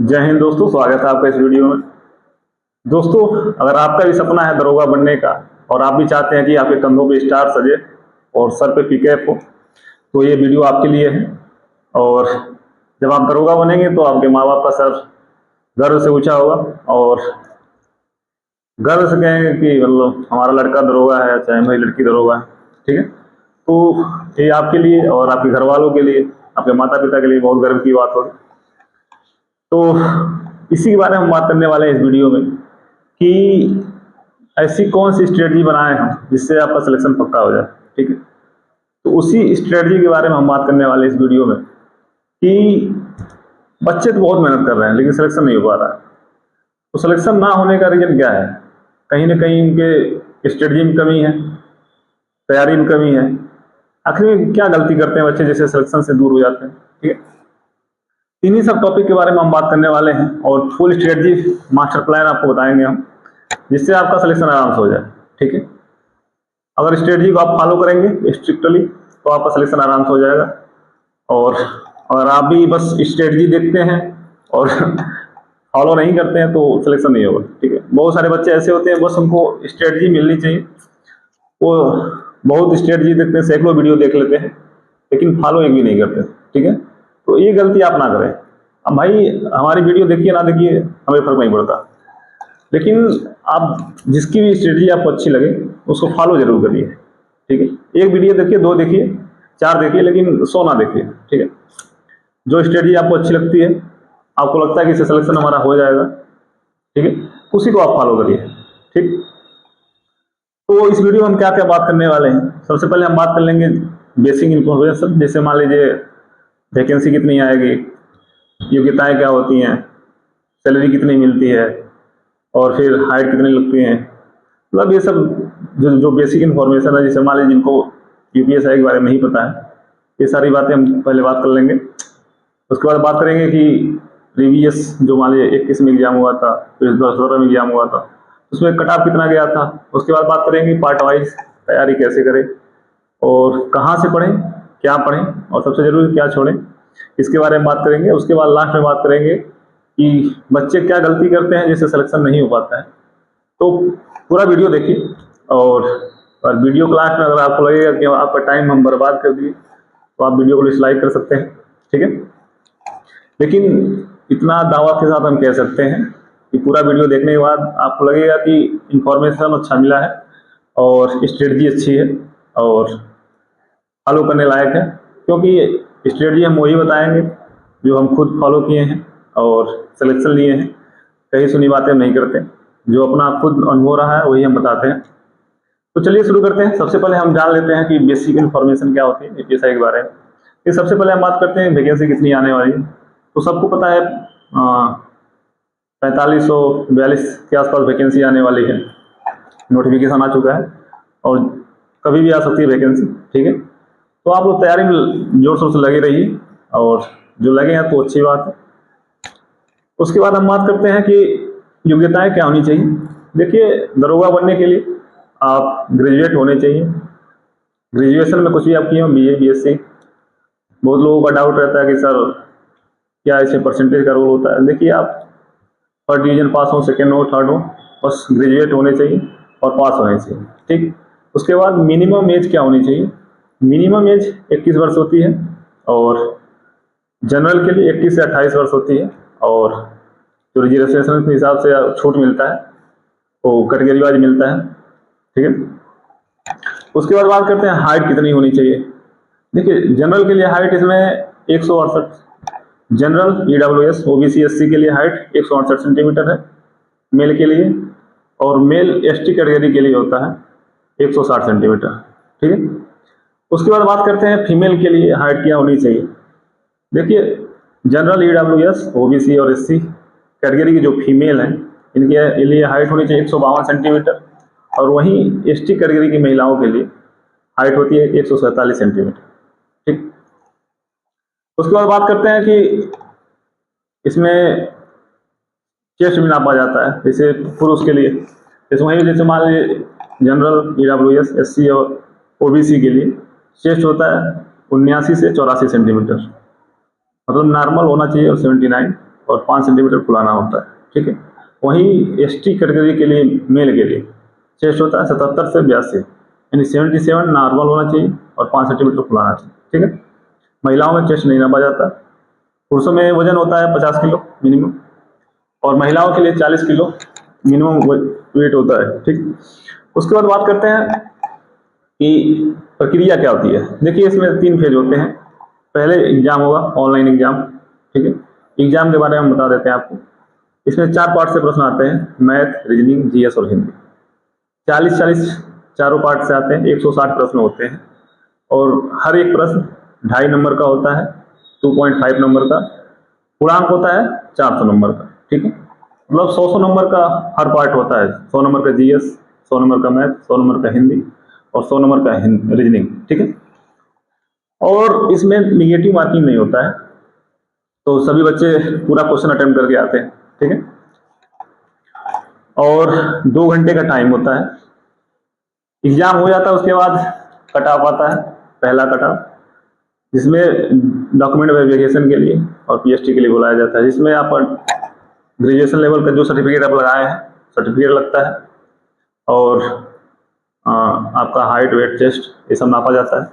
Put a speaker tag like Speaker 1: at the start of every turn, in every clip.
Speaker 1: जय हिंद दोस्तों, स्वागत है आपका इस वीडियो में। दोस्तों, अगर आपका भी सपना है दरोगा बनने का और आप भी चाहते हैं कि आपके कंधों पे स्टार सजे और सर पे पीकैप हो, तो ये वीडियो आपके लिए है। और जब आप दरोगा बनेंगे तो आपके माँ बाप का सर गर्व से ऊंचा होगा और गर्व से कहेंगे कि मतलब हमारा लड़का दरोगा है, चाहे हमारी लड़की दरोगा है। ठीक है, तो ये आपके लिए और आपके घर वालों के लिए, आपके माता पिता के लिए बहुत गर्व की बात होगी। तो इसी के बारे में हम बात करने वाले हैं इस वीडियो में कि ऐसी कौन सी स्ट्रेटजी बनाएं हम जिससे आपका सिलेक्शन पक्का हो जाए। ठीक है, तो उसी स्ट्रेटजी के बारे में हम बात करने वाले हैं इस वीडियो में कि बच्चे तो बहुत मेहनत कर रहे हैं लेकिन सिलेक्शन नहीं हो पा रहा है। तो सिलेक्शन ना होने का रीजन क्या है? कहीं ना कहीं उनके स्ट्रेटजी में कमी है, तैयारी में कमी है। आखिर में क्या गलती करते हैं बच्चे जिससे सिलेक्शन से दूर हो जाते हैं? ठीक है, इन्हीं सब टॉपिक के बारे में हम बात करने वाले हैं और फुल स्ट्रेटजी मास्टर प्लान आपको बताएंगे हम, जिससे आपका सिलेक्शन आराम से हो जाए। ठीक है, अगर स्ट्रेटजी को आप फॉलो करेंगे स्ट्रिक्टली तो आपका सिलेक्शन आराम से हो जाएगा। और अगर आप भी बस स्ट्रेटजी देखते हैं और फॉलो नहीं करते हैं तो सिलेक्शन नहीं होगा। ठीक है, बहुत सारे बच्चे ऐसे होते हैं बस उनको स्ट्रेटजी मिलनी चाहिए, वो बहुत स्ट्रेटजी देखते हैं, सैकड़ों वीडियो देख लेते हैं लेकिन फॉलो एक भी नहीं करते। ठीक है, तो ये गलती आप ना करें। अब भाई हमारी वीडियो देखिए ना देखिए हमें फर्क नहीं पड़ता, लेकिन आप जिसकी भी स्ट्रेटजी आपको अच्छी लगे उसको फॉलो जरूर करिए। ठीक है, एक वीडियो देखिए, दो देखिए, चार देखिए, लेकिन 100 ना देखिए। ठीक है, जो स्ट्रेटजी आपको अच्छी लगती है, आपको लगता है कि इससे सिलेक्शन हमारा हो जाएगा, ठीक है, उसी को आप फॉलो करिए। ठीक, तो इस वीडियो में हम क्या क्या बात करने वाले हैं? सबसे पहले हम बात कर लेंगे बेसिक इन्फॉर्मेशन, जैसे मान लीजिए वैकेंसी कितनी आएगी, योग्यताएं क्या होती हैं, सैलरी कितनी मिलती है, और फिर हाइट कितनी लगती है। मतलब ये सब जो जो बेसिक इन्फॉर्मेशन है, जैसे मान लीजिए जिनको यूपीएसआई के बारे में नहीं पता है, ये सारी बातें हम पहले बात कर लेंगे। उसके बाद बात करेंगे कि प्रीवियस जो मान लीजिए 21 में एग्जाम हुआ था, फिर 2017 में एग्जाम हुआ था, उसमें कट ऑफ कितना गया था। उसके बाद बात करेंगे पार्ट वाइज तैयारी कैसे करें और कहाँ से पढ़ें, क्या पढ़ें और सबसे जरूरी क्या छोड़ें, इसके बारे में बात करेंगे। उसके बाद लास्ट में बात करेंगे कि बच्चे क्या गलती करते हैं जिससे सिलेक्शन नहीं हो पाता है। तो पूरा वीडियो देखिए और वीडियो के लास्ट में अगर आपको लगेगा कि आपका टाइम हम बर्बाद कर दिए तो आप वीडियो को डिसलाइक कर सकते हैं। ठीक है, लेकिन इतना दावा के साथ हम कह सकते हैं कि पूरा वीडियो देखने के बाद आपको लगेगा कि इंफॉर्मेशन अच्छा मिला है और स्ट्रेटजी अच्छी है और फॉलो करने लायक है, क्योंकि स्ट्रेटजी हम वही बताएंगे जो हम खुद फॉलो किए हैं और सिलेक्शन लिए हैं। कहीं सुनी बातें हम नहीं करते, जो अपना खुद अनुभव रहा है वही हम बताते हैं। तो चलिए शुरू करते हैं। सबसे पहले हम जान लेते हैं कि बेसिक इन्फॉर्मेशन क्या होती है यूपीएसआई के बारे में। ये सबसे पहले हम बात करते हैं वैकेंसी कितनी आने वाली है। तो सबको पता है 4542 के आसपास वैकेंसी आने वाली है, नोटिफिकेशन आ चुका है और कभी भी आ सकती है वैकेंसी। ठीक है, तो आप लोग तैयारी में जोर शोर से लगे रहिए और जो लगे हैं तो अच्छी बात है। उसके बाद हम बात करते हैं कि योग्यताएं क्या होनी चाहिए। देखिए, दरोगा बनने के लिए आप ग्रेजुएट होने चाहिए। ग्रेजुएशन में कुछ भी आप किए हो, बीए, बीएससी। बहुत लोगों का डाउट रहता है कि सर क्या इसमें परसेंटेज का रोल होता है। देखिए, आप फर्स्ट डिवीजन पास हो, सेकेंड हो, थर्ड हो, बस ग्रेजुएट होने चाहिए और पास होने चाहिए। ठीक, उसके बाद मिनिमम एज क्या होनी चाहिए? मिनिमम एज 21 वर्ष होती है और जनरल के लिए 21 से 28 वर्ष होती है और जो रिजर्वेशन के हिसाब से छूट मिलता है वो कैटेगरी वाइज मिलता है। ठीक है, उसके बाद बात करते हैं हाइट कितनी होनी चाहिए। देखिए, जनरल के लिए हाइट इसमें 168, जनरल ईडब्ल्यूएस ओबीसी एससी के लिए हाइट 168 सेंटीमीटर है मेल के लिए, और मेल एसटी कैटेगरी के लिए होता है 160 सेंटीमीटर। ठीक है, उसके बाद बात करते हैं फीमेल के लिए हाइट क्या होनी चाहिए। देखिए, जनरल ईडब्ल्यूएस ओबीसी और एससी कैटेगरी की जो फीमेल हैं इनके लिए हाइट होनी चाहिए 152 सेंटीमीटर, और वहीं एसटी कैटेगरी की महिलाओं के लिए हाइट होती है 147 सेंटीमीटर। ठीक, उसके बाद बात करते हैं कि इसमें चेस्ट भी नापा जाता है, जैसे पुरुष के लिए। जैसे वहीं जैसे मान लीजिए जनरल ईडब्ल्यूएस एससी और ओबीसी के लिए चेस्ट होता है 79 से 84 सेंटीमीटर, मतलब नॉर्मल होना चाहिए और 79, और 5 सेंटीमीटर फुलाना होता है, ठीक है। वहीं एसटी कैटेगरी के लिए मेल के लिए चेस्ट होता है 77 से 82, यानी 77 नॉर्मल होना चाहिए और 5 सेंटीमीटर फुलाना चाहिए, ठीक है। महिलाओं में चेस्ट नहीं नापा जाता। पुरुषों में वजन होता है 50 किलो मिनिमम, और महिलाओं के लिए 40 किलो मिनिमम वेट होता है, ठीक। उसके बाद बात करते हैं कि प्रक्रिया क्या होती है। देखिए, इसमें 3 फेज होते हैं। पहले एग्जाम होगा, ऑनलाइन एग्जाम, ठीक है। एग्जाम के बारे में हम बता देते हैं आपको। इसमें 4 पार्ट से प्रश्न आते हैं, मैथ, रीजनिंग, जीएस और हिंदी। 40-40 चारों पार्ट से आते हैं, 160 प्रश्न होते हैं, और हर एक प्रश्न 2.5 नंबर का होता है, 2.5 नंबर का। पूर्णांक होता है 400 नंबर का, ठीक है। मतलब 100 नंबर का हर पार्ट होता है। 100 नंबर का जीएस, 100 नंबर का मैथ, 100 नंबर का हिंदी और 100 नंबर का रीजनिंग, ठीक है। और इसमें निगेटिव मार्किंग नहीं होता है, तो सभी बच्चे पूरा क्वेश्चन अटेम्प्ट करके आते हैं, ठीक है। और 2 घंटे का टाइम होता है। एग्जाम हो जाता है, उसके बाद कट ऑफ आता है, पहला कट ऑफ, जिसमें डॉक्यूमेंट वेरिफिकेशन के लिए और पीएचडी के लिए बुलाया जाता है, जिसमें आप ग्रेजुएशन लेवल का जो सर्टिफिकेट आप लगाए हैं सर्टिफिकेट लगता है, और आपका हाइट, वेट, चेस्ट ये सब नापा जाता है।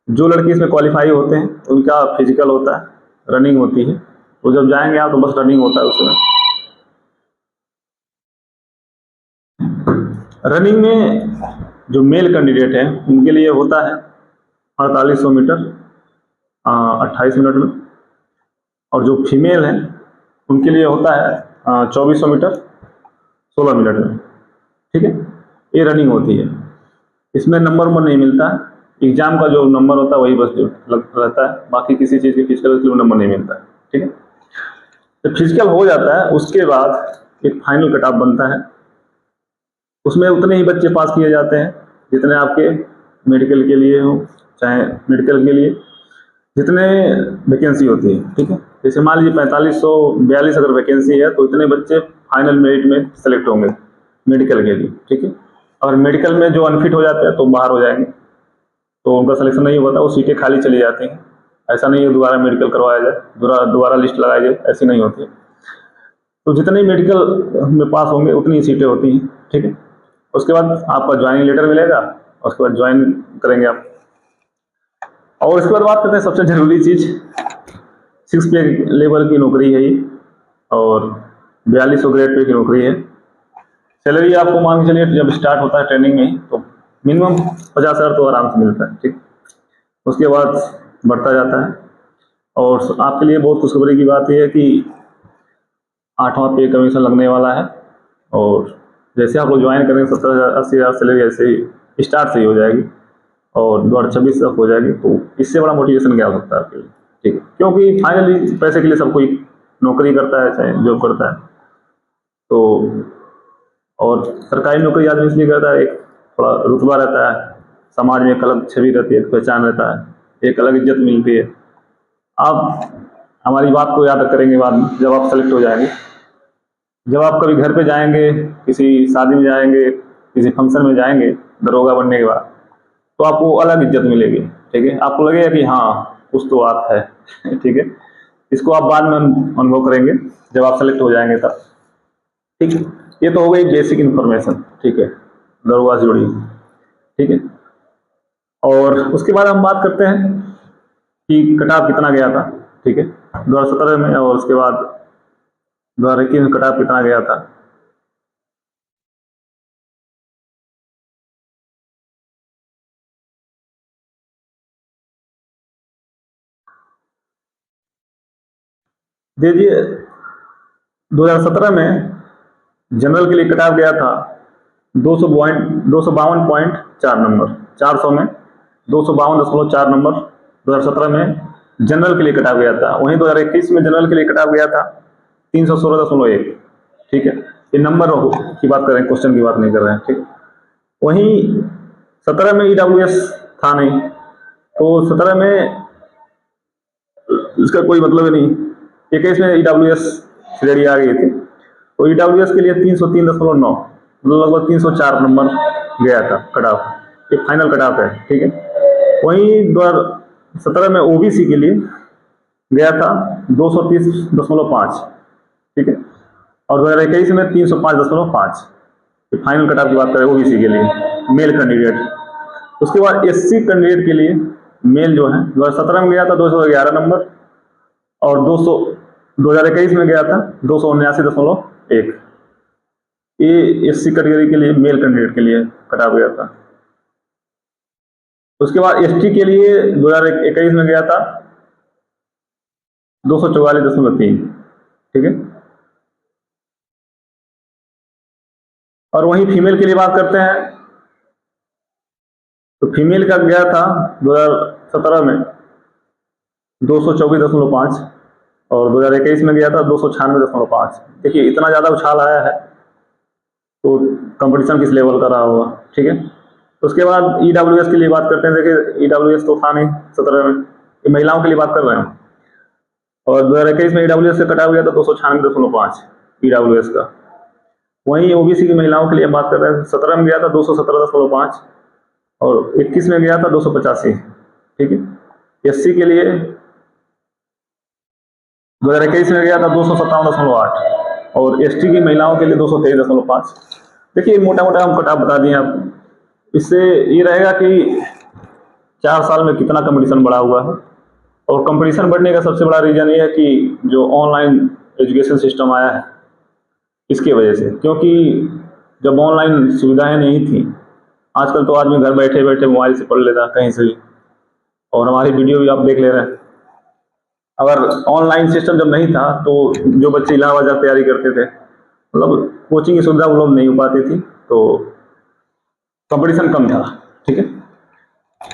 Speaker 1: जो लड़के इसमें क्वालिफाई होते हैं उनका फिजिकल होता है, रनिंग होती है, तो जब जाएंगे आप तो बस रनिंग होता है उसमें। रनिंग में जो मेल कैंडिडेट हैं उनके लिए होता है 4800 मीटर 28 मिनट में, और जो फीमेल हैं उनके लिए होता है 2400 मीटर 16 मिनट में, ठीक है। ये रनिंग होती है। इसमें नंबर नहीं मिलता, एग्जाम का जो नंबर होता है वही बस रहता है, बाकी किसी चीज़ के फिजिकल के लिए नंबर नहीं मिलता है, ठीक है। तो फिजिकल हो जाता है, उसके बाद एक फाइनल कट ऑफ बनता है। उसमें उतने ही बच्चे पास किए जाते हैं जितने आपके मेडिकल के लिए हो, चाहे मेडिकल के लिए जितने वैकेंसी होती है, ठीक है। जैसे मान लीजिए 4542 अगर वैकेंसी है तो इतने बच्चे फाइनल मेरिट में सेलेक्ट होंगे मेडिकल के लिए, ठीक है। और मेडिकल में जो अनफिट हो जाते हैं तो बाहर हो जाएंगे, तो उनका सिलेक्शन नहीं होता, वो सीटें खाली चली जाती हैं। ऐसा नहीं है दोबारा मेडिकल करवाया जाए, दोबारा लिस्ट लगाई जाए, ऐसी नहीं होती। तो जितने मेडिकल में पास होंगे उतनी ही सीटें होती हैं, ठीक है। उसके बाद आपका ज्वाइनिंग लेटर मिलेगा, उसके बाद ज्वाइन करेंगे आप। और इसके बाद बात करते हैं सबसे जरूरी चीज़, 6 पे लेवल की नौकरी है ये, और 4200 ग्रेड पे की नौकरी है। सैलरी आपको मान के चलिए जब स्टार्ट होता है ट्रेनिंग में तो मिनिमम 50,000 तो आराम से मिलता है, ठीक। उसके बाद बढ़ता जाता है। और आपके लिए बहुत खुशखबरी की बात यह है कि 8वां पे कमीशन लगने वाला है, और जैसे आप लोग ज्वाइन करेंगे 70,000-80,000 सैलरी ऐसे ही स्टार्ट से ही हो जाएगी, और 2026 तक हो जाएगी। तो इससे बड़ा मोटिवेशन क्या हो सकता है आपके लिए, ठीक है। क्योंकि फाइनली पैसे के लिए सब कोई नौकरी करता है, चाहे जॉब करता है। तो और सरकारी नौकरी आदमी इसलिए करता है, एक थोड़ा रुतबा रहता है, समाज में एक अलग छवि रहती है, एक पहचान रहता है, एक अलग इज्जत मिलती है। आप हमारी बात को याद करेंगे बाद में जब आप सेलेक्ट हो जाएंगे। जब आप कभी घर पे जाएंगे, किसी शादी में जाएंगे, किसी फंक्शन में जाएंगे दरोगा बनने के बाद, तो आपको अलग इज्जत मिलेगी, ठीक है। आपको लगेगा कि हाँ कुछ तो बात है ठीक है। इसको आप बाद में अनुभव करेंगे जब आप सेलेक्ट हो जाएंगे तब, ठीक है। ये तो हो गई बेसिक इन्फॉर्मेशन, ठीक है, दरोगा से जुड़ी, ठीक है। और उसके बाद हम बात करते हैं कि कट ऑफ कितना गया था, ठीक है, 2017 में, और उसके बाद 2021 में कट ऑफ कितना गया था। देखिए 2017 में जनरल के लिए कट ऑफ गया था 252.4 नंबर, 400 में 252.4 नंबर 2017 में जनरल के लिए कट ऑफ गया था। वहीं 2021 में जनरल के लिए कट ऑफ गया था 316.1, ठीक है। ये नंबर की बात कर रहे हैं, क्वेश्चन की बात नहीं कर रहे हैं, ठीक। वहीं 17 में ईडब्ल्यूएस था नहीं, तो 17 में इसका कोई मतलब ही नहीं। 21 में ईडब्ल्यूएस श्रेणी आ गई थी, तो ईडब्ल्यूएस के लिए 303.9 मतलब लगभग 304 नंबर गया था कट ऑफ, ये फाइनल कट ऑफ है, ठीक है। वहीं 2017 में ओबीसी के लिए गया था 230.5, ठीक है, और 2021 में 305.5। फाइनल कट ऑफ की बात करें ओबीसी के लिए मेल कैंडिडेट। उसके बाद एससी कैंडिडेट के लिए मेल जो है 2017 में गया था 211 नंबर, और 2021 में गया था 279.1। ये एससी कैटेगरी के लिए मेल कैंडिडेट के लिए कट ऑफ गया था। उसके बाद एसटी के लिए 2021 में गया था 244.3, ठीक है। और वहीं फीमेल के लिए बात करते हैं तो फीमेल का गया था 2017 में 224.5, और 2021 में गया था 296.5। देखिए इतना ज़्यादा उछाल आया है, तो कंपटीशन किस लेवल का रहा होगा, ठीक है। उसके बाद ईडब्ल्यूएस के लिए बात करते हैं। देखिए ईडब्ल्यूएस तो था नहीं 17 में, ये महिलाओं के लिए बात कर रहे हैं, और 2021 में ईडब्ल्यूएस से कटा गया था 296.5 ईडब्ल्यूएस का। वहीं ओबीसी की महिलाओं के लिए बात कर रहे हैं, 17 में गया था 217.5, और 21 में गया था 285, ठीक है। एससी के लिए 2021 में गया था 257.8, और एसटी की महिलाओं के लिए 223.5। देखिए मोटा मोटा हम कट ऑफ बता दिए आप। इससे ये रहेगा कि 4 साल में कितना कंपटीशन बढ़ा हुआ है, और कंपटीशन बढ़ने का सबसे बड़ा रीजन ये है कि जो ऑनलाइन एजुकेशन सिस्टम आया है इसकी वजह से। क्योंकि जब ऑनलाइन सुविधाएं नहीं थी, आजकल तो आदमी घर बैठे बैठे मोबाइल से पढ़ लेता कहीं से भी, और हमारी वीडियो भी आप देख ले रहे हैं। अगर ऑनलाइन सिस्टम जब नहीं था तो जो बच्चे इलाहाबाद जा तैयारी करते थे, मतलब कोचिंग की सुविधा उपलब्ध नहीं हो पाती थी, तो कंपटीशन कम था, ठीक है।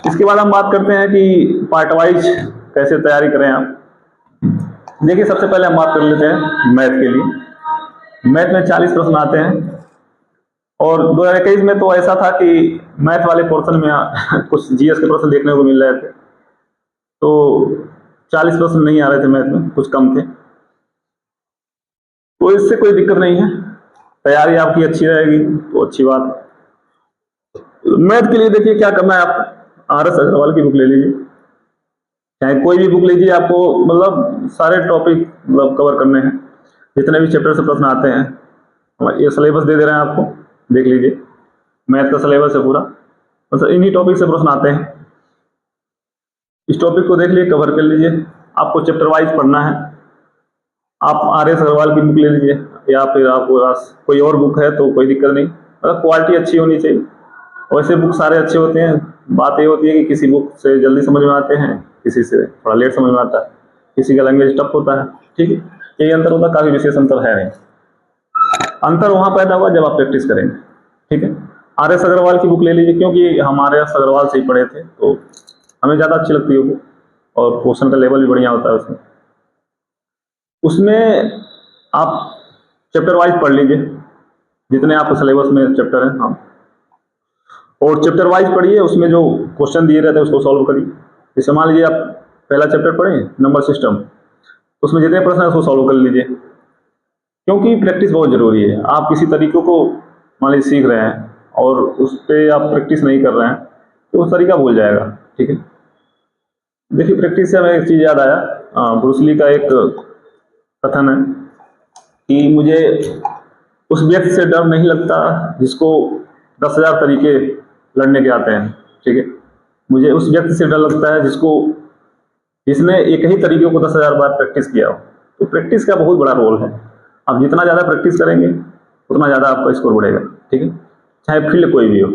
Speaker 1: इसके बाद हम बात करते हैं कि पार्ट वाइज कैसे तैयारी करें आप। देखिए सबसे पहले हम बात कर लेते हैं मैथ के लिए। मैथ में 40 प्रश्न आते हैं, और 2021 में तो ऐसा था कि मैथ वाले पोर्शन में कुछ जीएस के प्रश्न देखने को मिल रहे थे, तो 40 प्रश्न नहीं आ रहे थे मैथ में, कुछ कम थे। तो इससे कोई दिक्कत नहीं है, तैयारी आपकी अच्छी रहेगी तो अच्छी बात है। मैथ के लिए देखिए क्या करना है, आप आर.एस. अग्रवाल की बुक ले लीजिए, चाहे कोई भी बुक लीजिए, आपको मतलब सारे टॉपिक मतलब कवर करने हैं, जितने भी चैप्टर से प्रश्न आते हैं। ये सिलेबस दे दे रहे हैं आपको, देख लीजिए, मैथ का सिलेबस है पूरा, मतलब इन्हीं टॉपिक से प्रश्न आते हैं। इस टॉपिक को देख लीजिए, कवर कर लीजिए। आपको चैप्टर वाइज पढ़ना है, आप आर.एस. अग्रवाल की बुक ले लीजिए, या फिर आपके पास कोई और बुक है तो कोई दिक्कत नहीं, मतलब क्वालिटी अच्छी होनी चाहिए। वैसे बुक सारे अच्छे होते हैं, बात ये होती है कि किसी बुक से जल्दी समझ में आते हैं, किसी से थोड़ा लेट समझ में आता है, किसी का लैंग्वेज टफ होता है, ठीक है। यही अंतर होता है, काफ़ी विशेष अंतर है नहीं। अंतर वहाँ पैदा हुआ जब आप प्रैक्टिस करेंगे, ठीक है। आर.एस. अग्रवाल की बुक ले लीजिए, क्योंकि हम आर.एस. अग्रवाल से ही पढ़े थे, तो हमें ज़्यादा अच्छी लगती है वो, और क्वेश्चन का लेवल भी बढ़िया होता है उसमें। उसमें आप चैप्टर वाइज पढ़ लीजिए, जितने आपको सिलेबस में चैप्टर हैं, हाँ, और चैप्टर वाइज पढ़िए। उसमें जो क्वेश्चन दिए रहते हैं उसको सॉल्व करिए। जैसे मान लीजिए आप पहला चैप्टर पढ़ें नंबर सिस्टम, उसमें जितने प्रश्न हैं उसको सॉल्व कर लीजिए, क्योंकि प्रैक्टिस बहुत ज़रूरी है। आप किसी तरीक़ों को मान लीजिए सीख रहे हैं और उस पर आप प्रैक्टिस नहीं कर रहे हैं तो उस तरीका भूल जाएगा, ठीक है। देखिए प्रैक्टिस से हमें एक चीज़ याद आया, ब्रूस ली का एक कथन है कि मुझे उस व्यक्ति से डर नहीं लगता जिसको 10,000 तरीके लड़ने के आते हैं, ठीक है। मुझे उस व्यक्ति से डर लगता है जिसने एक ही तरीके को 10,000 बार प्रैक्टिस किया हो। तो प्रैक्टिस का बहुत बड़ा रोल है। आप जितना ज़्यादा प्रैक्टिस करेंगे उतना ज़्यादा आपका स्कोर बढ़ेगा, ठीक है, चाहे फील्ड कोई भी हो।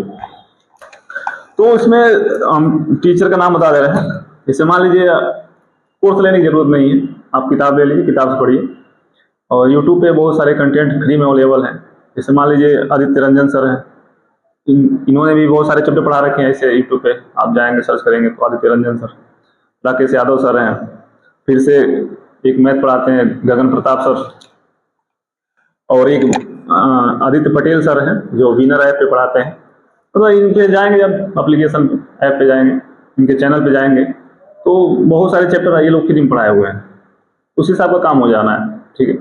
Speaker 1: तो इसमें हम टीचर का नाम बता दे रहे हैं। जैसे मान लीजिए कोर्स लेने की जरूरत नहीं है, आप किताब ले लीजिए, किताब से पढ़िए, और यूट्यूब पे बहुत सारे कंटेंट फ्री में अवेलेबल हैं। जैसे मान लीजिए आदित्य रंजन सर हैं, इन्होंने भी बहुत सारे चैप्टर पढ़ा रखे हैं। ऐसे यूट्यूब पे आप जाएंगे सर्च करेंगे तो आदित्य रंजन सर, राकेश यादव सर हैं, फिर से एक मैथ पढ़ाते हैं गगन प्रताप सर, और एक आदित्य पटेल सर हैं जो विनर ऐप पे पढ़ाते हैं। मतलब इन पे जाएंगे, जब एप्लीकेशन ऐप पे जाएंगे, इनके चैनल पे जाएंगे तो बहुत सारे चैप्टर ये लोग फ्री में पढ़ाए हुए हैं, उस हिसाब का काम हो जाना है, ठीक है।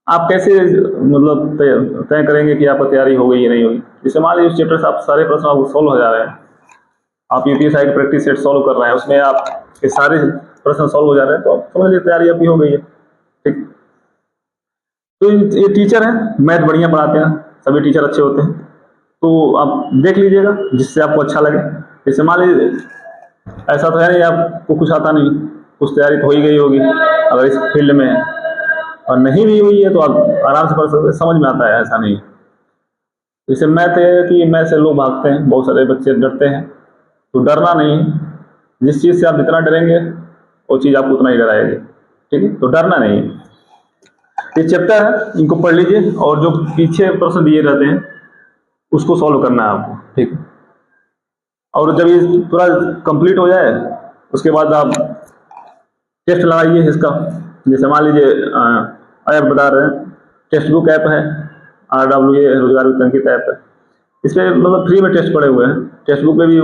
Speaker 1: आप कैसे मतलब तय करेंगे कि आपकी तैयारी हो गई या नहीं होगी। जैसे मान लीजिए उस चैप्टर से आप सारे प्रश्न आप सॉल्व हो जा रहे हैं, आप यूपीएससी प्रैक्टिस सेट सॉल्व कर रहे हैं, उसमें आप ये सारे प्रश्न सॉल्व हो जा रहे हैं, तो आप समझ लीजिए तैयारी आपकी हो गई है। ठीक, तो ये टीचर हैं, मैथ बढ़िया पढ़ाते हैं, सभी टीचर अच्छे होते हैं, तो आप देख लीजिएगा जिससे आपको अच्छा लगे। जैसे मान लीजिए ऐसा तो है नहीं आपको कुछ आता नहीं, कुछ तैयारी तो हो ही गई होगी अगर इस फील्ड में है, और नहीं भी हुई है तो आप आराम से पढ़ सकते हैं, समझ में आता है, ऐसा नहीं है। जैसे मैथ है कि मैथ से लोग भागते हैं, बहुत सारे बच्चे डरते हैं, तो डरना नहीं है। जिस चीज़ से आप जितना डरेंगे वो चीज़ आपको उतना ही डराएगी। ठीक है, तो डरना नहीं है। ये चैप्टर है, इनको पढ़ लीजिए और जो पीछे प्रश्न दिए रहते हैं उसको सॉल्व करना है आपको। ठीक है, और जब ये पूरा कंप्लीट हो जाए उसके बाद आप टेस्ट लगाइए इसका। जैसे मान लीजिए ऐप बता रहे हैं, टेक्स्ट बुक ऐप है, RWA रोजगार वितंकित ऐप है, इसमें मतलब फ्री में टेस्ट पड़े हुए हैं। टेक्स्ट बुक में भी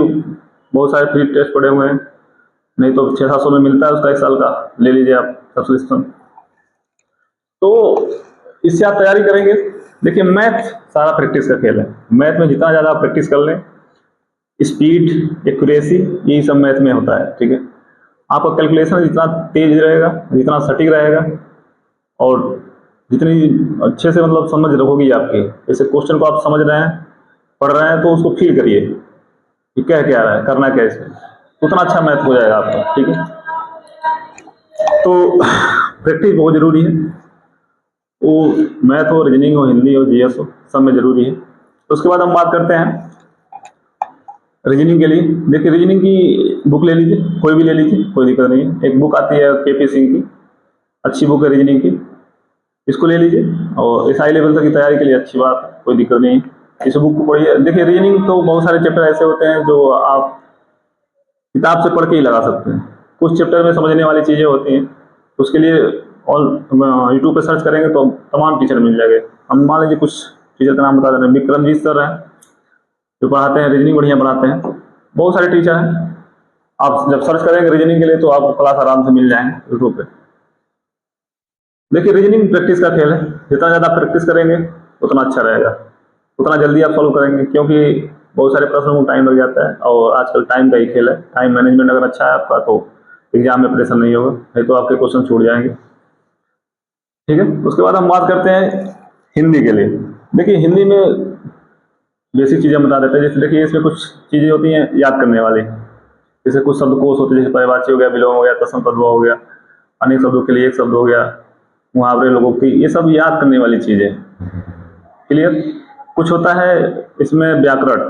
Speaker 1: बहुत सारे फ्री टेस्ट पड़े हुए हैं, नहीं तो 600-700 में मिलता है उसका 1 साल का, ले लीजिए आप सब्सक्रिप्शन। तो इससे आप तैयारी करेंगे। देखिए मैथ सारा प्रैक्टिस का खेल है, मैथ में जितना ज़्यादा आप प्रैक्टिस कर लें, स्पीड, एक्यूरेसी, यही सब मैथ में होता है। ठीक है, आपका कैलकुलेशन जितना तेज रहेगा, जितना सटीक रहेगा, और जितनी अच्छे से मतलब समझ होगी आपकी, जैसे क्वेश्चन को आप समझ रहे हैं, पढ़ रहे हैं, तो उसको फील करिए कि क्या क्या रहा है, करना क्या है इसमें, उतना अच्छा मैथ हो जाएगा आपका। ठीक है, तो प्रैक्टिस बहुत ज़रूरी है, वो मैथ हो, रीजनिंग हो, हिंदी हो, GS हो, सब में ज़रूरी है। तो उसके बाद हम बात करते हैं रीजनिंग के लिए। देखिए रीजनिंग की बुक ले लीजिए, कोई भी ले लीजिए, कोई दिक्कत नहीं है। एक बुक आती है KP सिंह की, अच्छी बुक है रीजनिंग की, इसको ले लीजिए, और इस हाई लेवल तक की तैयारी के लिए अच्छी बात है, कोई दिक्कत नहीं है। इस बुक को पढ़िए। देखिए रीजनिंग तो बहुत सारे चैप्टर ऐसे होते हैं जो आप किताब से पढ़ के ही लगा सकते हैं, कुछ चैप्टर में समझने वाली चीज़ें होती हैं, उसके लिए ऑल यूट्यूब पे सर्च करेंगे तो तमाम टीचर मिल जाएंगे। हम मान लीजिए कुछ टीचर का नाम बता दें, विक्रमजीत सर हैं जो पढ़ाते हैं, रीजनिंग बढ़िया पढ़ाते हैं, बहुत सारे टीचर हैं। आप जब सर्च करेंगे रीजनिंग के लिए तो आपको क्लास आराम से मिल जाएंगे यूट्यूब पे। देखिए रीजनिंग प्रैक्टिस का खेल है, जितना ज़्यादा प्रैक्टिस करेंगे उतना अच्छा रहेगा, उतना जल्दी आप सॉल्व करेंगे, क्योंकि बहुत सारे प्रश्नों में टाइम लग जाता है, और आजकल टाइम का ही खेल है। टाइम मैनेजमेंट अगर अच्छा है आपका तो एग्जाम में प्रेशर नहीं होगा, नहीं तो आपके क्वेश्चन छूट जाएंगे। ठीक है, उसके बाद हम बात करते हैं हिंदी के लिए। देखिए हिंदी में बेसिक चीज़ें बता देते हैं। जैसे देखिए इसमें कुछ चीज़ें होती हैं याद करने वाली, जैसे कुछ शब्दकोश होते हैं, जैसे परिवाची हो गया, विलोम हो गया, तत्सम तद्भव हो गया, अनेक शब्दों के लिए एक शब्द हो गया, मुहावरे, लोगों की, ये सब याद करने वाली चीज़ें। क्लियर। कुछ होता है इसमें व्याकरण,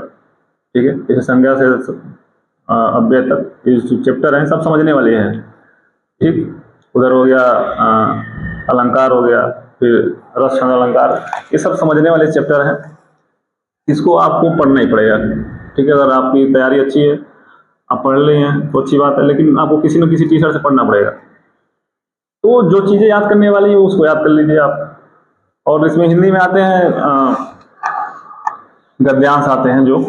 Speaker 1: ठीक है, जैसे संज्ञा से अव्यय तक ये जो चैप्टर हैं सब समझने वाले हैं। ठीक, उधर हो गया अलंकार हो गया, फिर रस छंद अलंकार, ये सब समझने वाले चैप्टर हैं, इसको आपको पढ़ना ही पड़ेगा। ठीक है, अगर आपकी तैयारी अच्छी है, आप पढ़ रहे हैं तो अच्छी बात है, लेकिन आपको किसी न किसी टीचर से पढ़ना पड़ेगा। तो जो चीज़ें याद करने वाली है उसको याद कर लीजिए आप। और इसमें हिंदी में आते हैं गद्यांश आते हैं, जो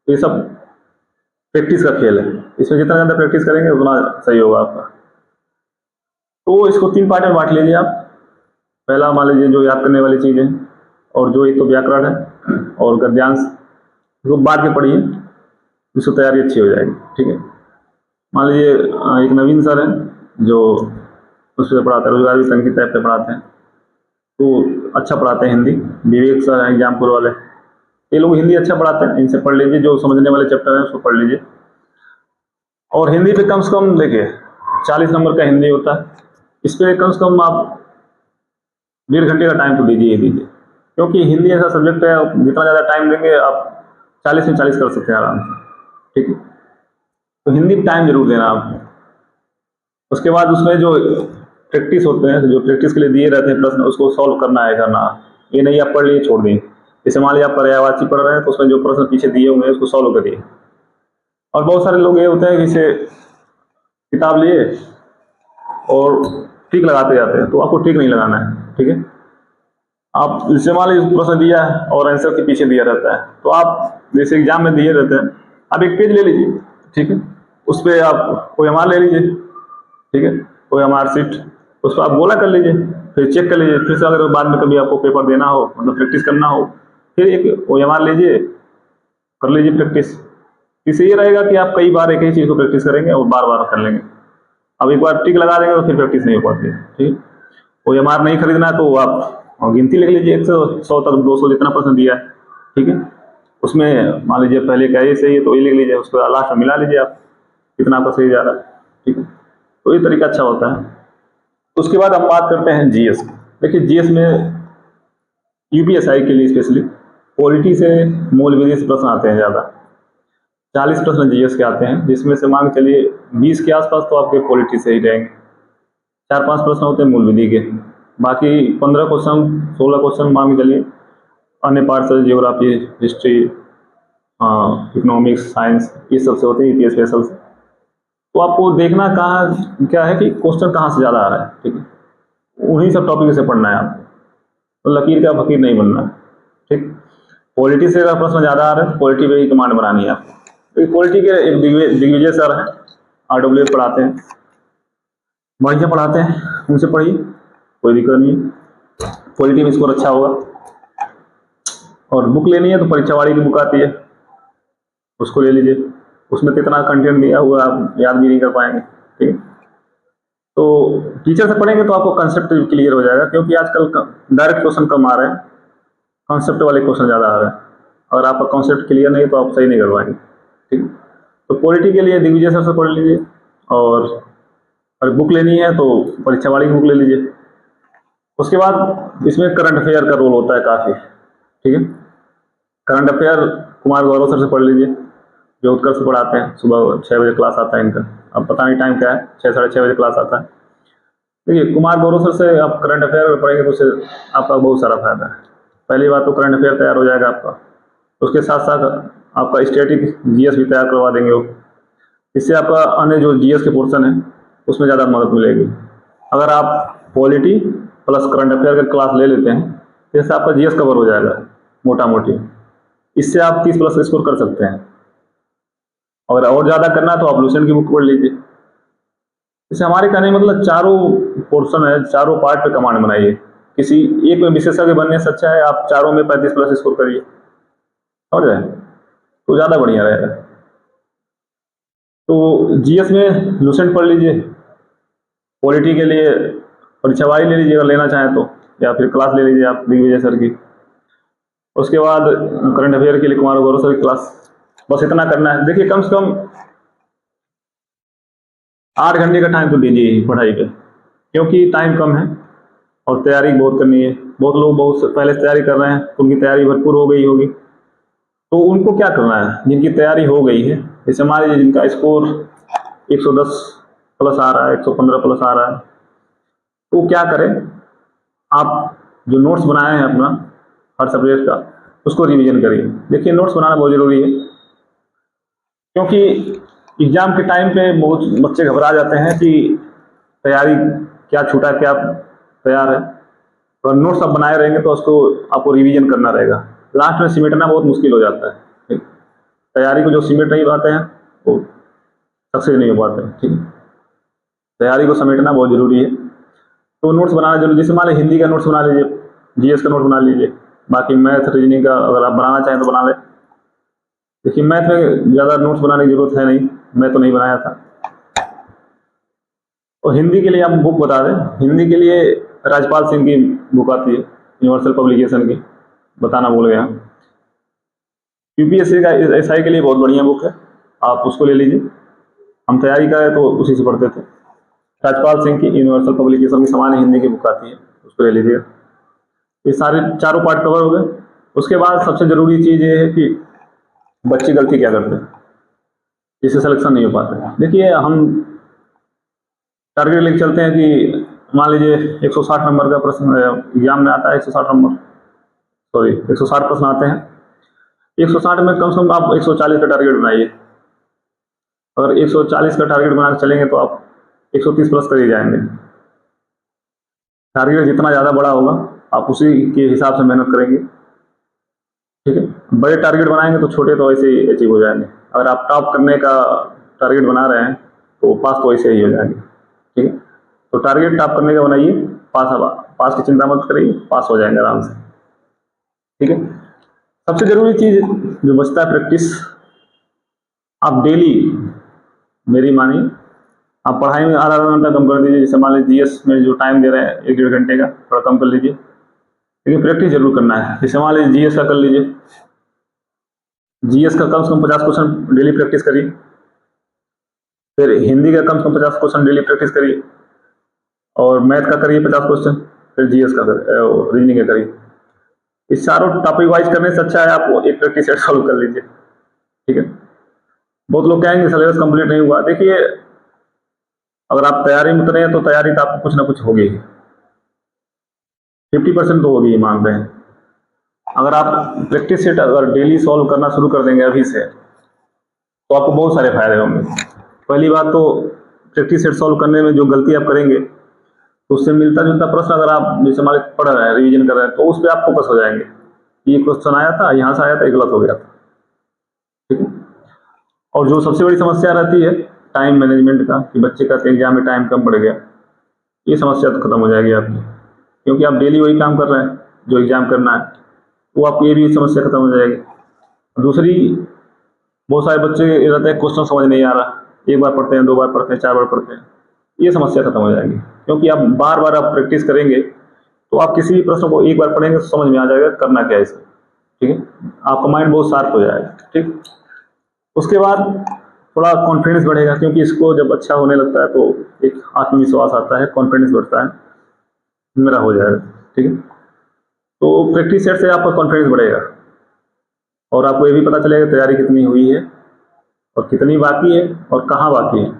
Speaker 1: ये सब प्रैक्टिस का खेल है, इसमें जितना ज़्यादा प्रैक्टिस करेंगे उतना सही होगा आपका। तो इसको 3 पार्ट में बांट लीजिए आप। पहला मान लीजिए जो याद करने वाली चीज़ें, और जो एक तो व्याकरण है और गद्यांश, इसको बांट के पढ़िए, इसको तैयारी अच्छी हो जाएगी। ठीक है, मान लीजिए एक नवीन सर है जो उससे पढ़ाते हैं, रोजगार वितंकित ऐप पे पढ़ाते हैं, तो अच्छा पढ़ाते हैं हिंदी। विवेक सर हैं एग्जामपुर वाले, ये लोग हिंदी अच्छा पढ़ाते हैं, इनसे पढ़ लीजिए, जो समझने वाले चैप्टर हैं उसको पढ़ लीजिए। और हिंदी पे कम से कम देखिए 40 नंबर का हिंदी होता है, इस पर कम से कम आप 1.5 घंटे का टाइम तो दीजिए ही दीजिए, क्योंकि हिंदी ऐसा सब्जेक्ट है जितना ज़्यादा टाइम देंगे आप 40 में 40 कर सकते हैं आराम से। ठीक है, तो हिंदी में टाइम जरूर देना आप। उसके बाद उसमें जो प्रैक्टिस होते हैं, जो प्रैक्टिस के लिए दिए रहते हैं प्रश्न, उसको सॉल्व करना है करना, ये नहीं आप पढ़ लिए छोड़ दें। जैसे मान लिया आप पर्यायवाची पढ़ रहे हैं तो उसमें जो प्रश्न पीछे दिए होंगे उसको सॉल्व करिए। और बहुत सारे लोग ये होते हैं कि जैसे किताब लिए और टिक लगाते जाते हैं, तो आपको टिक नहीं लगाना है। ठीक है, आप जैसे मान लीजिए प्रश्न दिया है और आंसर के पीछे दिया रहता है, तो आप जैसे एग्जाम में दिए रहते हैं, आप एक पेज ले लीजिए, ठीक है, उस पर आप OMR ले लीजिए, ठीक है, OMR शीट, उसको आप गोला कर लीजिए, फिर चेक कर लीजिए, फिर से अगर बाद में कभी आपको पेपर देना हो, मतलब प्रैक्टिस करना हो, फिर एक OMR लीजिए, कर लीजिए प्रैक्टिस। इससे ये रहेगा कि आप कई बार एक ही चीज़ को प्रैक्टिस करेंगे और बार बार कर लेंगे। अब एक बार टिक लगा देंगे तो फिर प्रैक्टिस नहीं हो पाती है। ठीक, OMR नहीं खरीदना है तो आप गिनती लिख लीजिए 1 से 100 तक, 200 जितना प्रश्न दिया है। ठीक है, उसमें मान लीजिए पहले का ये सही है तो ये लिख लीजिए, उसको लास्ट में मिला लीजिए आप कितना आपका सही जा रहा है। ठीक है, तो ये तरीका अच्छा होता है। उसके बाद हम बात करते हैं जीएस की। देखिए जीएस में यूपीएसआई के लिए स्पेशली पॉलिटी से, मूल विधि से प्रश्न आते हैं ज़्यादा। 40 प्रश्न जीएस के आते हैं, जिसमें से मान के चलिए 20 के आसपास तो आपके पॉलिटी से ही रहेंगे। 4-5 प्रश्न होते हैं मूल विधि के, बाकी 15 क्वेश्चन 16 क्वेश्चन मान के चलिए अन्य पार्ट से, जियोग्राफी, हिस्ट्री, इकोनॉमिक्स, साइंस, ये सबसे होते हैं ईपीएस स्पेशल से। तो आपको देखना कहाँ क्या है कि क्वेश्चन कहाँ से ज़्यादा आ रहा है। ठीक है, उन्हीं सब टॉपिक से पढ़ना है आपको, तो लकीर का फकीर नहीं बनना है। ठीक, पॉलिटी से अगर प्रश्न ज़्यादा आ रहा है तो पॉलिटी पे ही कमांड बनानी है आपको। तो पॉलिटी के एक दिग्विजय सर हैं, RWF पढ़ाते हैं, बढ़िया पढ़ाते हैं, उनसे पढ़िए, कोई दिक्कत नहीं है। पॉलिटी में स्कोर अच्छा होगा। और बुक लेनी है तो परीक्षावाड़ी की बुक आती है, उसको ले लीजिए। उसमें तो इतना कंटेंट दिया हुआ आप याद भी नहीं कर पाएंगे। ठीक है, तो टीचर से पढ़ेंगे तो आपको कंसेप्ट क्लियर हो जाएगा, क्योंकि आजकल डायरेक्ट क्वेश्चन कम आ रहे हैं, कॉन्सेप्ट वाले क्वेश्चन ज़्यादा आ रहे हैं। अगर आपका कॉन्सेप्ट क्लियर नहीं है तो आप सही नहीं कर पाएंगे। ठीक, तो पॉलिटी के लिए दिग्विजय सर से पढ़ लीजिए, और अगर बुक लेनी है तो परीक्षावाड़ी की बुक ले लीजिए। उसके बाद इसमें करंट अफेयर का रोल होता है काफ़ी। ठीक है, current affair Kumar Gaurav sir से पढ़ लीजिए, जो उत्कर्ष पढ़ाते हैं। सुबह 6 बजे क्लास आता है इनका, अब पता नहीं टाइम क्या है, 6 साढ़े 6 बजे क्लास आता है। देखिए कुमार गौरव सर से आप करंट अफेयर पढ़ेंगे तो उससे आपका बहुत सारा फायदा है। पहली बात तो करंट अफेयर तैयार हो जाएगा आपका, उसके साथ साथ आपका स्टैटिक जीएस भी तैयार करवा देंगे वो। इससे आपका अन्य जो जीएस के पोर्शन है उसमें ज़्यादा मदद मिलेगी। अगर आप पॉलिटी प्लस करंट अफेयर का क्लास ले लेते हैं तो इससे आपका जीएस कवर हो जाएगा मोटा मोटी। इससे आप 30+ स्कोर कर सकते हैं। और ज़्यादा करना है तो आप लुसेंट की बुक पढ़ लीजिए। इससे हमारे कहने मतलब चारों पोर्शन है, चारों पार्ट पे कमांड बनाइए। किसी एक में विशेषज्ञ बनने से अच्छा है आप चारों में 35+ स्कोर करिए, समझ रहे हैं, तो ज़्यादा बढ़िया रहेगा। तो जीएस में लुसेंट पढ़ लीजिए, पॉलिटी के लिए परीक्षावाड़ी ले लीजिए अगर लेना चाहें तो, या फिर क्लास ले लीजिए आप दिग्विजय सर की। उसके बाद करंट अफेयर के लिए कुमार गौरव सर की क्लास, बस इतना करना है। देखिए कम से कम 8 घंटे का टाइम तो दीजिए ही पढ़ाई पे, क्योंकि टाइम कम है और तैयारी बहुत करनी है। बहुत लोग बहुत पहले से तैयारी कर रहे हैं, उनकी तैयारी भरपूर हो गई होगी, तो उनको क्या करना है जिनकी तैयारी हो गई है। जैसे मान लीजिए जिनका स्कोर 110+ आ रहा है, 115+ आ रहा है, तो क्या करें, आप जो नोट्स बनाए हैं अपना हर सब्जेक्ट का उसको रिवीजन करिए। देखिए नोट्स बनाना बहुत ज़रूरी है, क्योंकि एग्ज़ाम के टाइम पे बहुत बच्चे घबरा जाते हैं कि तैयारी क्या छूटा, क्या तैयार है। तो नोट्स आप बनाए रहेंगे तो उसको आपको रिवीजन करना रहेगा। लास्ट में सिमेटना बहुत मुश्किल हो जाता है। ठीक, तैयारी को जो सिमेट नहीं पाते हैं वो सक्सेस नहीं हो पाते हैं। ठीक, तैयारी को समेटना बहुत ज़रूरी है, तो नोट्स बनाना जरूरी। जैसे मान लीजिए हिंदी का नोट्स बना लीजिए, जीएस का नोट बना लीजिए, बाकी मैथ रीजनिंग का अगर आप बनाना चाहें तो बना लें। देखिए मैथ में ज़्यादा नोट्स बनाने की जरूरत है नहीं, मैं तो नहीं बनाया था। और हिंदी के लिए आप बुक बता दें, हिंदी के लिए राजपाल सिंह की बुक आती है यूनिवर्सल पब्लिकेशन की, बताना भूल गया। यूपीएससी का एसआई के लिए बहुत बढ़िया बुक है, आप उसको ले लीजिए। हम तैयारी करें तो उसी से पढ़ते थे। राजपाल सिंह की यूनिवर्सल पब्लिकेशन की सामान्य हिंदी की बुक आती है, उसको ले लीजिएगा। ये सारे चारों पार्ट कवर हो गए। उसके बाद सबसे ज़रूरी चीज़ ये है कि बच्चे गलती क्या करते हैं, जिससे सिलेक्शन नहीं हो पाता। देखिए हम टारगेट लेके चलते हैं कि मान लीजिए 160 नंबर का प्रश्न एग्जाम में आता है, 160 नंबर, सॉरी 160 प्रश्न आते हैं। 160 में कम से कम आप 140 का टारगेट बनाइए। अगर 140 का टारगेट बना के चलेंगे तो आप 130+ कर ही जाएंगे। टारगेट जितना ज़्यादा बड़ा होगा आप उसी के हिसाब से मेहनत करेंगे। ठीक है, बड़े टारगेट बनाएंगे तो छोटे तो ऐसे ही अचीव हो जाएंगे। अगर आप टॉप करने का टारगेट बना रहे हैं तो पास तो ऐसे ही हो जाएंगे। ठीक है, तो टारगेट टॉप करने का बनाइए, पास की चिंता मत करिए, पास हो जाएंगे आराम से। ठीक है, सबसे ज़रूरी चीज़ जो बचता है प्रैक्टिस। आप डेली, मेरी मानिए, आप पढ़ाई में आधा घंटा कम कर दीजिए, जैसे मान लीजिए जीएस में जो टाइम दे रहे हैं 1-1.5 घंटे का, थोड़ा कम कर लीजिए, लेकिन प्रैक्टिस जरूर करना है। जैसे मान लीजिए जीएस का कर लीजिए, जीएस का कम से कम 50 क्वेश्चन डेली प्रैक्टिस करिए। फिर हिंदी का कम से कम 50 क्वेश्चन डेली प्रैक्टिस करिए, और मैथ का करिए 50 क्वेश्चन, फिर जीएस का रीजनिंग का करिए। इस चारों टॉपिक वाइज करने से अच्छा है आप एक प्रैक्टिस सेट सॉल्व कर लीजिए, ठीक है। बहुत लोग कहेंगे सिलेबस कंप्लीट नहीं हुआ। देखिए, अगर आप तैयारी में उतरे हैं तो तैयारी तो आपको कुछ ना कुछ होगी, 50% तो होगी, मान रहे हैं। अगर आप प्रैक्टिस सेट अगर डेली सॉल्व करना शुरू कर देंगे अभी से, तो आपको बहुत सारे फायदे होंगे। पहली बात तो प्रैक्टिस सेट सॉल्व करने में जो गलती आप करेंगे, तो उससे मिलता जुलता प्रश्न अगर आप जैसे मान लीजिए पढ़ रहे हैं, रिवीजन कर रहे हैं, तो उस पर आप फोकस हो जाएंगे। ये क्वेश्चन आया था, यहाँ से आया था, ये गलत हो गया था, ठीक है। और जो सबसे बड़ी समस्या रहती है टाइम मैनेजमेंट का, कि बच्चे का एग्जाम में टाइम कम पड़ गया, ये समस्या तो खत्म हो जाएगी आपकी, क्योंकि आप डेली वही काम कर रहे हैं जो एग्जाम करना है, तो आपको ये भी समस्या खत्म हो जाएगी। दूसरी, बहुत सारे बच्चे रहते हैं क्वेश्चन समझ नहीं आ रहा, एक बार पढ़ते हैं, 2 बार पढ़ते हैं, 4 बार पढ़ते हैं, ये समस्या खत्म हो जाएगी, क्योंकि आप बार बार आप प्रैक्टिस करेंगे तो आप किसी भी प्रश्न को एक बार पढ़ेंगे तो समझ में आ जाएगा करना क्या है इसे, ठीक है। आपका माइंड बहुत शार्प हो जाएगा, ठीक। उसके बाद थोड़ा कॉन्फिडेंस बढ़ेगा, क्योंकि इसको जब अच्छा होने लगता है तो एक आत्मविश्वास आता है, कॉन्फिडेंस बढ़ता है, मेरा हो जाएगा, ठीक है। तो प्रैक्टिस सेट से आपका कॉन्फिडेंस बढ़ेगा, और आपको ये भी पता चलेगा तैयारी कितनी हुई है और कितनी बाकी है और कहाँ बाकी है।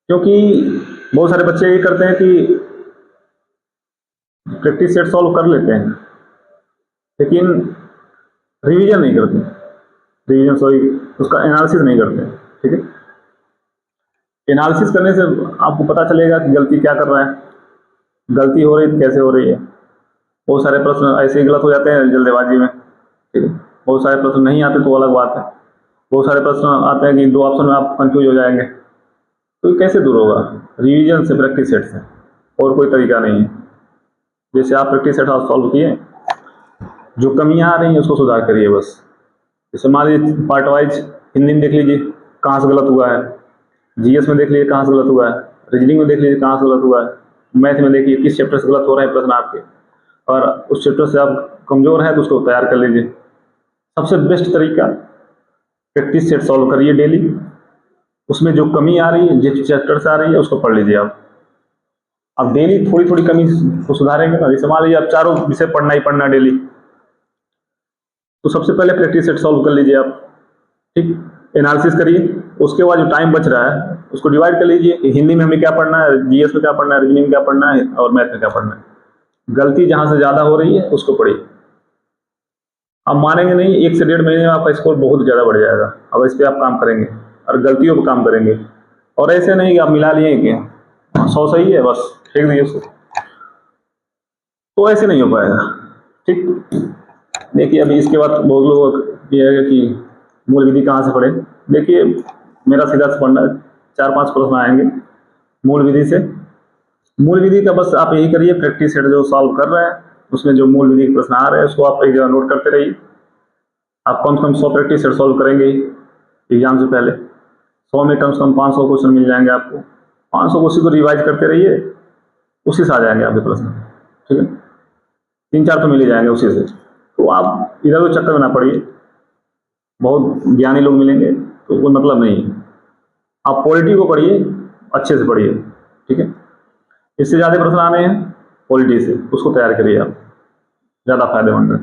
Speaker 1: क्योंकि बहुत सारे बच्चे ये करते हैं कि प्रैक्टिस सेट सॉल्व कर लेते हैं, लेकिन रिवीजन नहीं करते, रिवीजन सॉरी उसका एनालिसिस नहीं करते, ठीक है। एनालिसिस करने से आपको पता चलेगा कि गलती क्या कर रहा है, गलती हो रही है तो कैसे हो रही है। बहुत सारे प्रश्न ऐसे ही गलत हो जाते हैं जल्दबाजी में, ठीक है। बहुत सारे प्रश्न नहीं आते तो अलग बात है। बहुत सारे प्रश्न आते हैं कि 2 ऑप्शन में आप कंफ्यूज हो जाएंगे, तो ये कैसे दूर होगा? रिवीजन से, प्रैक्टिस सेट से, और कोई तरीका नहीं है। जैसे आप प्रैक्टिस सेट सॉल्व किए, जो कमियां आ रही हैं उसको सुधार करिए बस। जैसे मान लीजिए पार्ट वाइज हिंदी में देख लीजिए कहाँ से गलत हुआ है, जीएस में देख लीजिए कहाँ से गलत हुआ है, रीजनिंग में देख लीजिए कहाँ से गलत हुआ है, मैथ में देखिए किस चैप्टर से गलत हो रहे हैं प्रश्न आपके, और उस चैप्टर से आप कमजोर हैं तो उसको तैयार कर लीजिए। सबसे बेस्ट तरीका प्रैक्टिस सेट सॉल्व करिए डेली, उसमें जो कमी आ रही है, जिस चैप्टर से आ रही है उसको पढ़ लीजिए आप। अब डेली थोड़ी थोड़ी कमी को सुधारेंगे ना, जैसे मान लीजिए आप 4 विषय पढ़ना ही पढ़ना डेली, तो सबसे पहले प्रैक्टिस सेट सॉल्व कर लीजिए आप, ठीक। एनालिसिस करिए, उसके बाद जो टाइम बच रहा है उसको डिवाइड कर लीजिए कि हिंदी में हमें क्या पढ़ना है, जीएस में क्या पढ़ना है, रीजनिंग में क्या पढ़ना है, और मैथ में क्या पढ़ना है। गलती जहां से ज्यादा हो रही है उसको पढ़िए। आप मानेंगे नहीं, 1 से 1.5 महीने में आपका स्कोर बहुत ज्यादा बढ़ जाएगा, अब इस पर आप काम करेंगे और गलतियों पर काम करेंगे। और ऐसे नहीं कि आप मिला लिए कि 100 सही है बस फेंक दिए उसको, तो ऐसे नहीं हो पाएगा, ठीक। देखिए अभी इसके बाद बहुत लोग ये है कि मूल विधि कहाँ से पढ़े। देखिए मेरा सीधा से पढ़ना, 4-5 प्रश्न आएंगे मूल विधि से। मूल विधि का बस आप यही करिए, प्रैक्टिस सेट जो सॉल्व कर रहे हैं उसमें जो मूल विधि के प्रश्न आ रहे हैं उसको आप एक जगह नोट करते रहिए। आप कम से कम 100 प्रैक्टिस सेट सॉल्व करेंगे एग्जाम से पहले, 100 में कम से कम 500 क्वेश्चन मिल जाएंगे आपको। 500 क्वेश्चन को रिवाइज करते रहिए, उसी से आ जाएंगे आपके प्रश्न, ठीक है। 3-4 तो मिल ही जाएंगे उसी से। तो आप इधर उधर चक्कर में ना पड़िए, बहुत ज्ञानी लोग मिलेंगे तो कोई मतलब नहीं है। आप पॉलिटी को पढ़िए, अच्छे से पढ़िए, ठीक है। इससे ज़्यादा प्रश्न आने हैं पॉलिटी से, उसको तैयार करिए आप, ज़्यादा फायदेमंद है।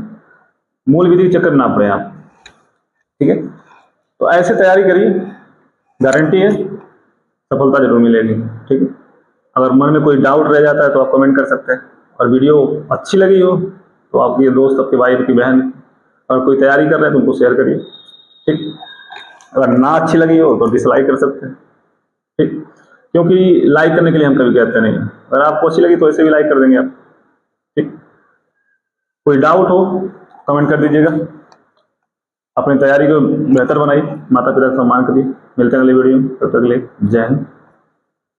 Speaker 1: मूल विधि के चक्कर ना पड़े आप, ठीक है। तो ऐसे तैयारी करिए, गारंटी है सफलता जरूर मिलेगी, ठीक है। अगर मन में कोई डाउट रह जाता है तो आप कमेंट कर सकते हैं, और वीडियो अच्छी लगी हो तो आपके दोस्त, आपके भाई, आपकी बहन अगर कोई तैयारी कर रहे हैं तो उनको शेयर करिए, ठीक। अगर ना अच्छी लगी हो तो डिसलाइक कर सकते हैं, ठीक। क्योंकि लाइक करने के लिए हम कभी कहते नहीं, अगर आपको अच्छी लगी तो ऐसे भी लाइक कर देंगे आप, ठीक। कोई डाउट हो कमेंट कर दीजिएगा। अपनी तैयारी को बेहतर बनाइए, माता पिता का सम्मान करिए। मिलते हैं अगली वीडियो में, तब तक के लिए जय हिंद।